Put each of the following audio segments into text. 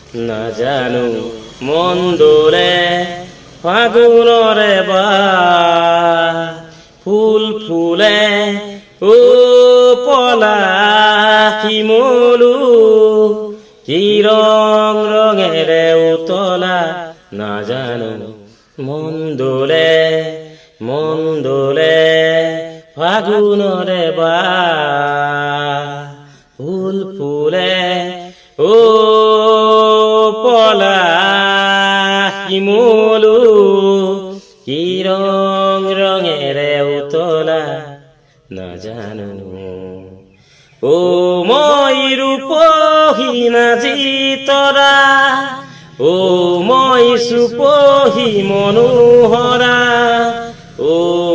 না জানো মন দোলে ফাগুনরে বা ফুল ফুলে ও পলাশি মলু কি রং রঙেরে উতলা না জানো মন দোলে ফাগুনরে বা ফুল ফুলে ও পলাশি মলু কি রং রঙেরে উতলা না জানো ও মই রূপহীনা জিতরা ও মই সুপহী মনোহরা ও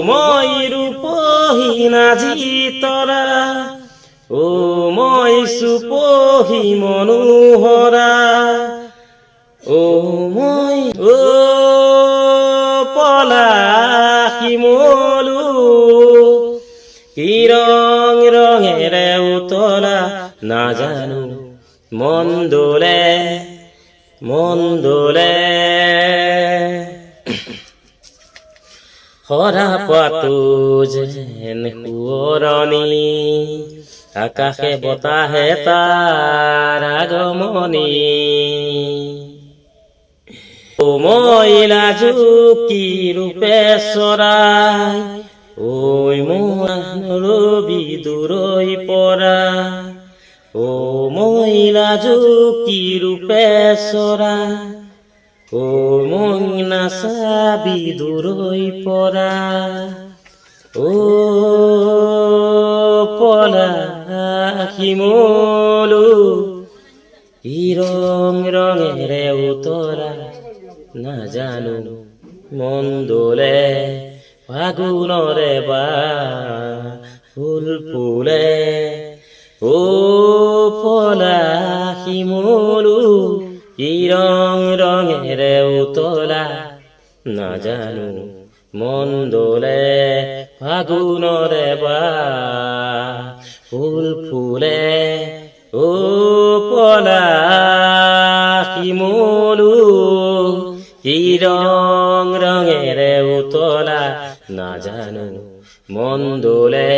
মই রূপহীনা জিতরা ও মই সুপহী মনোহরা ও মই ও পলাশি মলু কি রং রঙেরে উতলা না জানো মন দোলে হরা পাতো যেন কুঁৱৰণী আকাশে বতাহে তাৰ আগমনী ও মইলা জুকি ৰূপে চৰাই ওই মহানরবি দূরই পরা ও মহিলা জুকি রূপে সরা ও মহিনা সাবি দূরই পরা ও পলাশি মলু কি রং রঙেরে উতলা না জানো মন দোলে ফাগুনরে বা ফুল ফুলে ও পলাশি মলু কি রং রঙেরে উতলা না জানো মন দোলে ফাগুনরে বা ফুল ফুলে ও পলাশি মলু কি রং রঙেরে উতলা না জানো মন দোলে